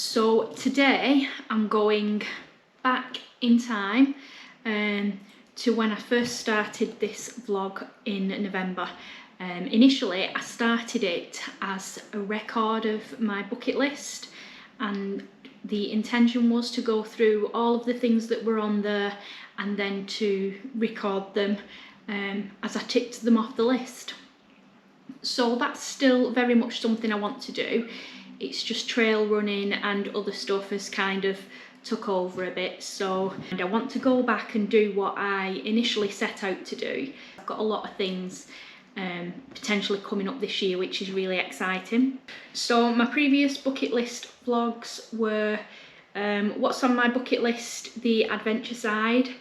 So today I'm going back in time to when I first started this vlog in November. Initially I started it as a record of my bucket list, and the intention was to go through all of the things that were on there and then to record them as I ticked them off the list. So that's still very much something I want to do. It's just trail running and other stuff has kind of took over a bit, so I want to go back and do what I initially set out to do. I've got a lot of things potentially coming up this year, which is really exciting. So my previous bucket list vlogs were what's on my bucket list, the adventure side,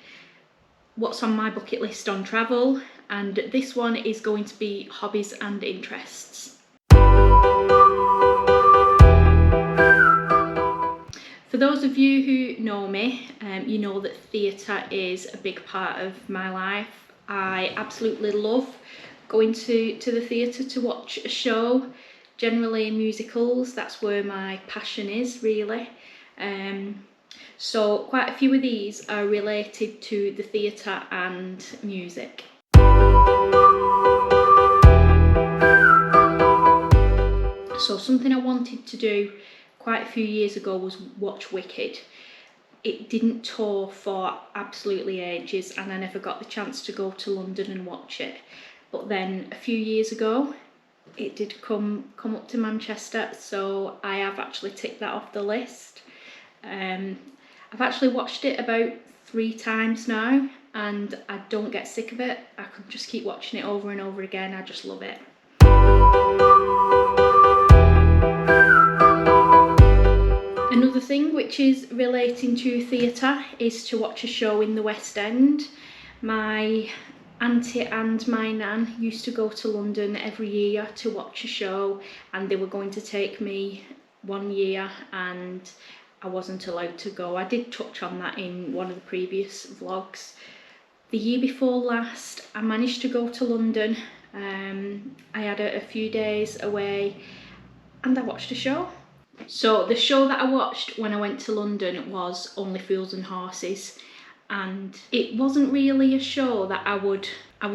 what's on my bucket list on travel, and this one is going to be hobbies and interests. For those of you who know me, you know that theatre is a big part of my life. I absolutely love going to the theatre to watch a show, generally musicals. That's where my passion is, really. So quite a few of these are related to the theatre and music. So something I wanted to do quite a few years ago was watch Wicked. It didn't tour for absolutely ages and I never got the chance to go to London and watch it. But then a few years ago it did come up to Manchester, so I have actually ticked that off the list. I've actually watched it about 3 times now and I don't get sick of it. I could just keep watching it over and over again. I just love it. Another thing which is relating to theatre is to watch a show in the West End. My auntie and my nan used to go to London every year to watch a show, and they were going to take me one year and I wasn't allowed to go. I did touch on that in one of the previous vlogs. The year before last I managed to go to London. I had a few days away and I watched a show. So the show that I watched when I went to London was Only Fools and Horses, and it wasn't really a show that I would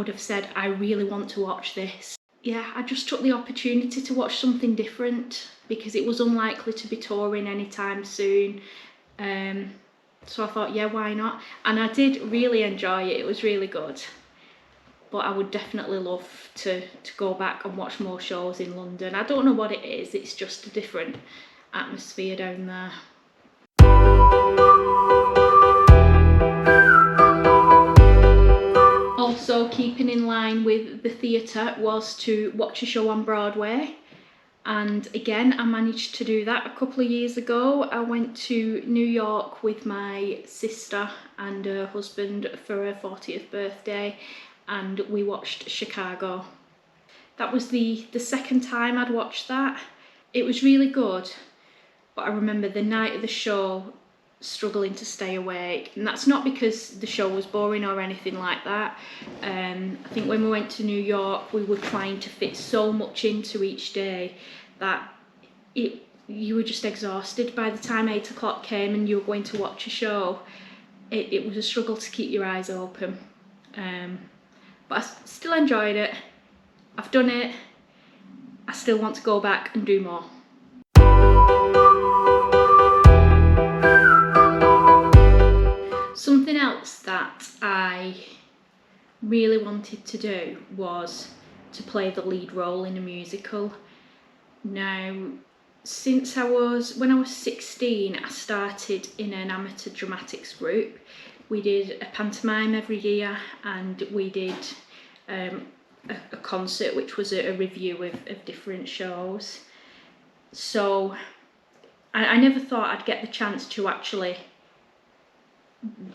have said I really want to watch this. Yeah, I just took the opportunity to watch something different because it was unlikely to be touring anytime soon. So I thought, yeah, why not? And I did really enjoy it. It was really good. But I would definitely love to go back and watch more shows in London. I don't know what it is, it's just a different atmosphere down there. Also, keeping in line with the theatre was to watch a show on Broadway. And again, I managed to do that a couple of years ago. I went to New York with my sister and her husband for her 40th birthday, and we watched Chicago. That was the second time I'd watched that. It was really good, but I remember the night of the show struggling to stay awake, and that's not because the show was boring or anything like that. I think when we went to New York we were trying to fit so much into each day that you were just exhausted by the time 8 o'clock came and you were going to watch a show. It was a struggle to keep your eyes open. But I still enjoyed it. I've done it. I still want to go back and do more. Something else that I really wanted to do was to play the lead role in a musical. Now, when I was 16, I started in an amateur dramatics group. We did a pantomime every year and we did a concert which was a review of different shows. So I never thought I'd get the chance to actually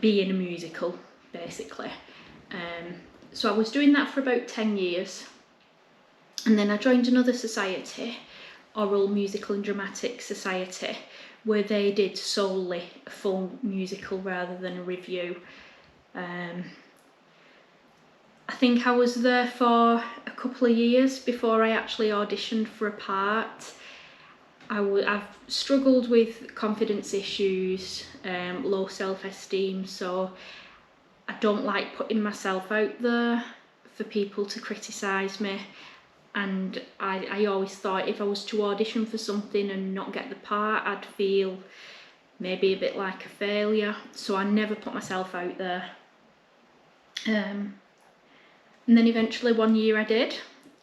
be in a musical, basically. So I was doing that for about 10 years, and then I joined another society, Oral Musical and Dramatic Society, where they did solely a full musical rather than a review. I think I was there for a couple of years before I actually auditioned for a part. I've struggled with confidence issues, low self-esteem, so I don't like putting myself out there for people to criticise me. And I always thought if I was to audition for something and not get the part, I'd feel maybe a bit like a failure, so I never put myself out there. And then eventually one year I did,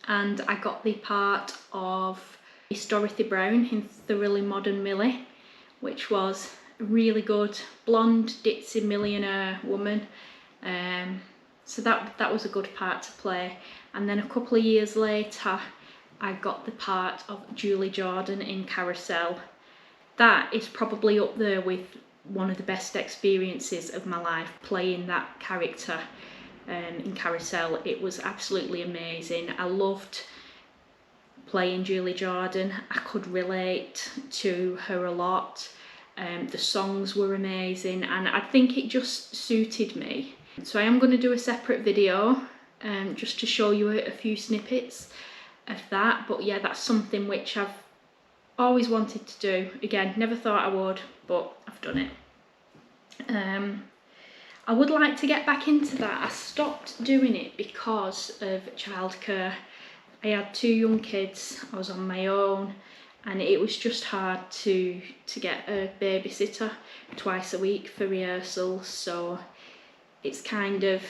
and I got the part of Dorothy Brown in Thoroughly Modern Millie, which was a really good blonde ditzy millionaire woman. So that was a good part to play. And then a couple of years later I got the part of Julie Jordan in Carousel. That is probably up there with one of the best experiences of my life, playing that character in Carousel. It was absolutely amazing. I loved playing Julie Jordan. I could relate to her a lot. The songs were amazing, and I think it just suited me. So I am going to do a separate video just to show you a few snippets of that. But yeah, that's something which I've always wanted to do. Again, never thought I would, but I've done it. I would like to get back into that. I stopped doing it because of childcare. I had 2 young kids, I was on my own, and it was just hard to get a babysitter twice a week for rehearsals, so it's kind of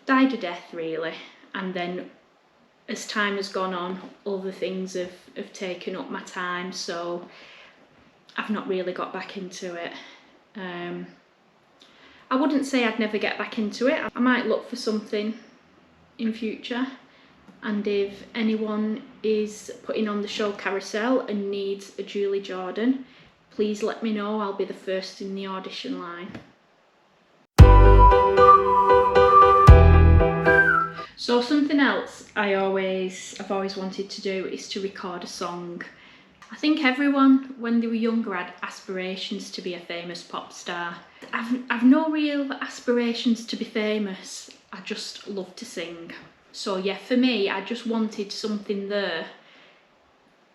died a death really. And then as time has gone on, other things have taken up my time, so I've not really got back into it. I wouldn't say I'd never get back into it. I might look for something in future, and if anyone is putting on the show Carousel and needs a Julie Jordan, please let me know. I'll be the first in the audition line. So something else I've always wanted to do is to record a song. I think everyone, when they were younger, had aspirations to be a famous pop star. I've no real aspirations to be famous. I just love to sing. So yeah, for me, I just wanted something there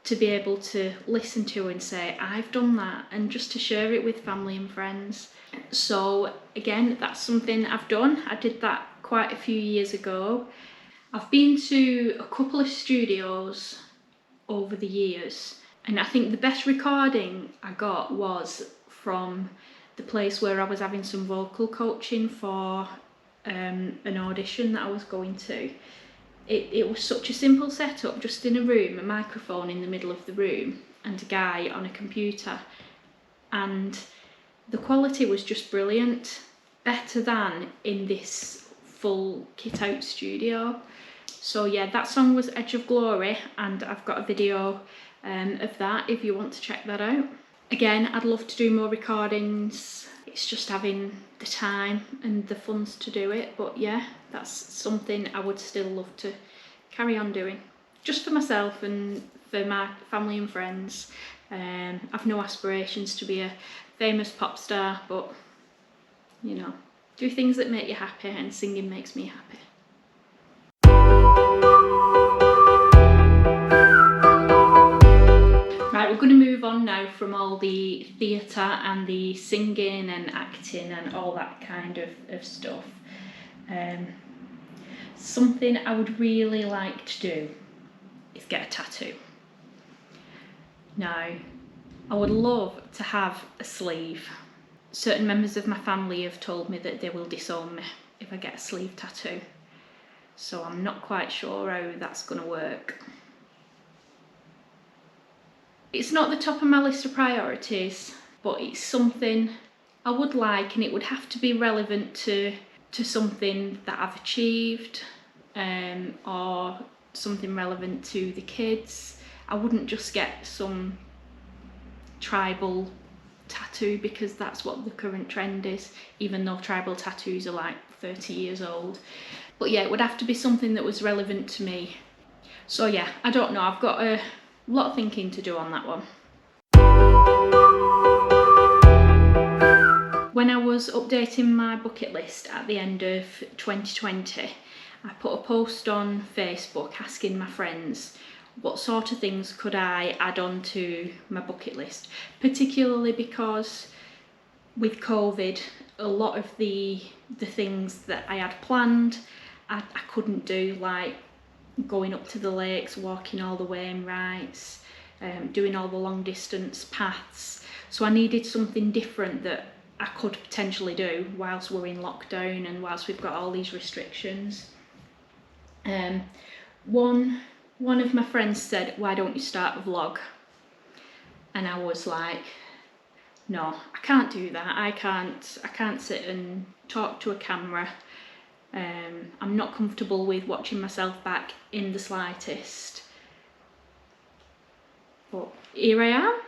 to be able to listen to and say, I've done that, and just to share it with family and friends. So again, that's something I've done. I did that quite a few years ago. I've been to a couple of studios over the years, and I think the best recording I got was from the place where I was having some vocal coaching for an audition that I was going to. It was such a simple setup, just in a room, a microphone in the middle of the room, and a guy on a computer, and the quality was just brilliant, better than in this full kit out studio. So yeah, that song was Edge of Glory, and I've got a video of that if you want to check that out. Again, I'd love to do more recordings. It's just having the time and the funds to do it, but yeah, that's something I would still love to carry on doing, just for myself and for my family and friends. I've no aspirations to be a famous pop star, but you know, do things that make you happy, and singing makes me happy. Right, we're going to move on now from all the theatre and the singing and acting and all that kind of stuff. Something I would really like to do is get a tattoo. Now, I would love to have a sleeve. Certain members of my family have told me that they will disown me if I get a sleeve tattoo, so I'm not quite sure how that's going to work. It's not the top of my list of priorities, but it's something I would like, and it would have to be relevant to something that I've achieved, or something relevant to the kids. I wouldn't just get some tribal tattoo because that's what the current trend is, even though tribal tattoos are like 30 years old. But yeah, it would have to be something that was relevant to me. So yeah, I don't know, I've got a lot of thinking to do on that one. When I was updating my bucket list at the end of 2020, I put a post on Facebook asking my friends what sort of things could I add on to my bucket list, particularly because with COVID, a lot of the things that I had planned, I couldn't do, like going up to the lakes, walking all the way in rides, doing all the long distance paths. So I needed something different that I could potentially do whilst we're in lockdown and whilst we've got all these restrictions. One of my friends said, why don't you start a vlog? And I was like, no, I can't do that. I can't sit and talk to a camera. I'm not comfortable with watching myself back in the slightest. But here I am.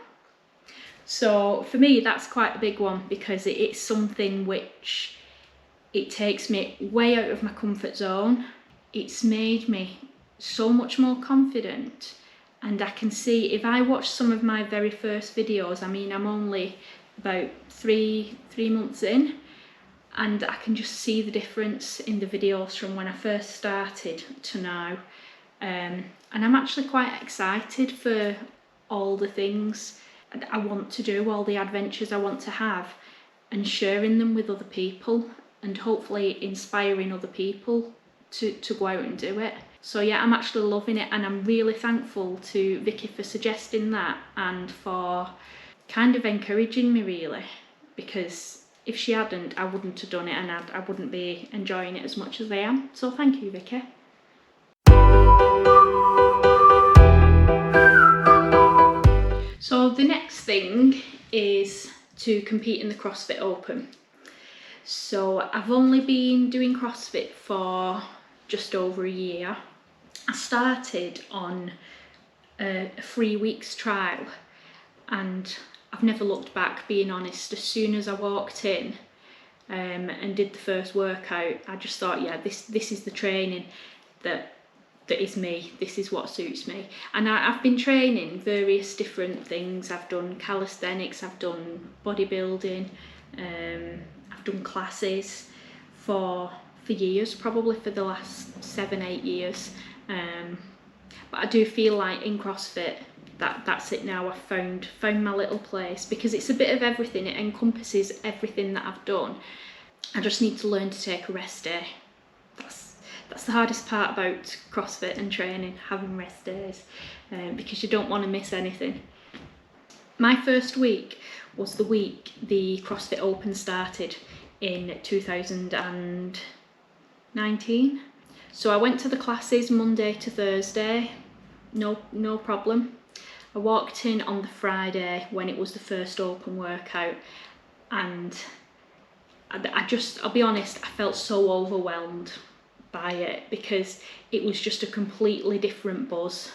So for me, that's quite a big one, because it's something which it takes me way out of my comfort zone. It's made me so much more confident, and I can see, if I watch some of my very first videos, I mean, I'm only about three months in, and I can just see the difference in the videos from when I first started to now. And I'm actually quite excited for all the things I want to do, all the adventures I want to have, and sharing them with other people, and hopefully inspiring other people to go out and do it. So yeah, I'm actually loving it, and I'm really thankful to Vicky for suggesting that and for kind of encouraging me, really, because if she hadn't, I wouldn't have done it, and I wouldn't be enjoying it as much as I am. So thank you, Vicky. So the next thing is to compete in the CrossFit Open. So I've only been doing CrossFit for just over a year. I started on a 3 weeks trial, and I've never looked back, being honest. As soon as I walked in and did the first workout, I just thought, yeah, this is the training that is me. This is what suits me. And I've been training various different things. I've done calisthenics, I've done bodybuilding, I've done classes for years, probably for the last 7-8 years. But I do feel like in CrossFit, that's it now. I've found my little place, because it's a bit of everything. It encompasses everything that I've done. I just need to learn to take a rest day. That's the hardest part about CrossFit and training, having rest days, because you don't want to miss anything. My first week was the week the CrossFit Open started in 2019. So I went to the classes Monday to Thursday, no problem. I walked in on the Friday when it was the first open workout, and I'll be honest, I felt so overwhelmed by it, because it was just a completely different buzz.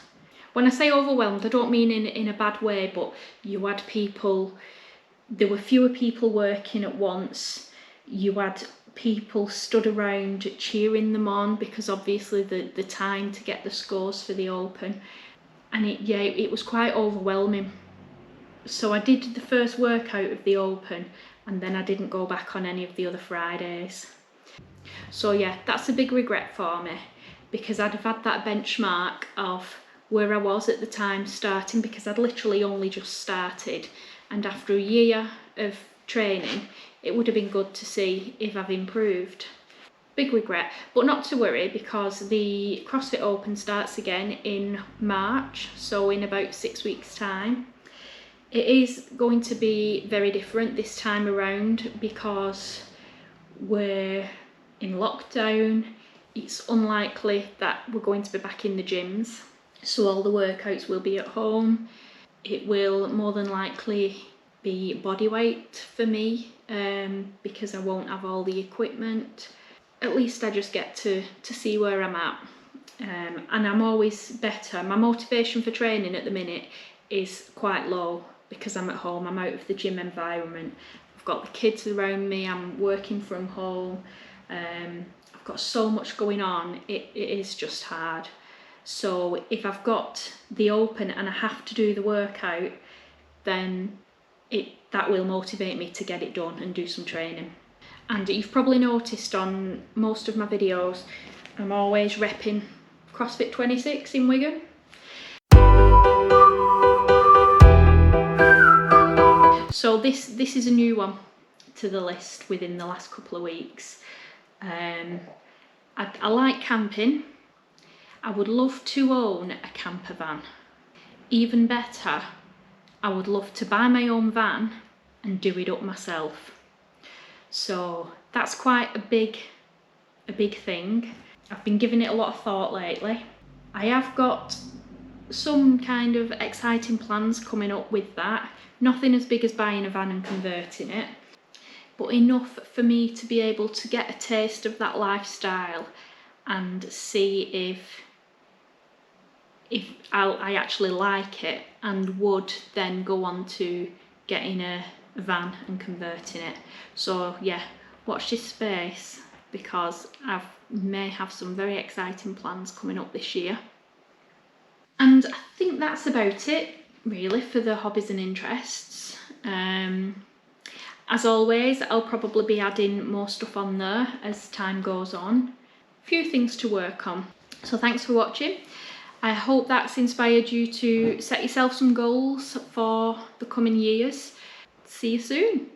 When I say overwhelmed, I don't mean in a bad way, but you had people, there were fewer people working at once. You had people stood around cheering them on, because obviously the time to get the scores for the Open, and it was quite overwhelming. So I did the first workout of the Open, and then I didn't go back on any of the other Fridays. So yeah, that's a big regret for me, because I'd have had that benchmark of where I was at the time starting, because I'd literally only just started, and after a year of training, it would have been good to see if I've improved. Big regret, but not to worry, because the CrossFit Open starts again in March, so in about 6 weeks' time. It is going to be very different this time around, because we're in lockdown. It's unlikely that we're going to be back in the gyms, so all the workouts will be at home. It will more than likely be body weight for me, because I won't have all the equipment. At least I just get to see where I'm at, and I'm always better. My motivation for training at the minute is quite low, because I'm at home, I'm out of the gym environment. I've got the kids around me, I'm working from home, I've got so much going on, it is just hard. So if I've got the Open and I have to do the workout, then that will motivate me to get it done and do some training. And you've probably noticed on most of my videos, I'm always repping CrossFit 26 in Wigan. So this is a new one to the list within the last couple of weeks. I like camping. I would love to own a camper van. Even better, I would love to buy my own van and do it up myself. So that's quite a big thing. I've been giving it a lot of thought lately. I have got some kind of exciting plans coming up with that. Nothing as big as buying a van and converting it, but enough for me to be able to get a taste of that lifestyle and see if I actually like it, and would then go on to getting a van and converting it. So yeah, watch this space, because I may have some very exciting plans coming up this year. And I think that's about it really for the hobbies and interests. As always, I'll probably be adding more stuff on there as time goes on. A few things to work on. So thanks for watching. I hope that's inspired you to set yourself some goals for the coming years. See you soon.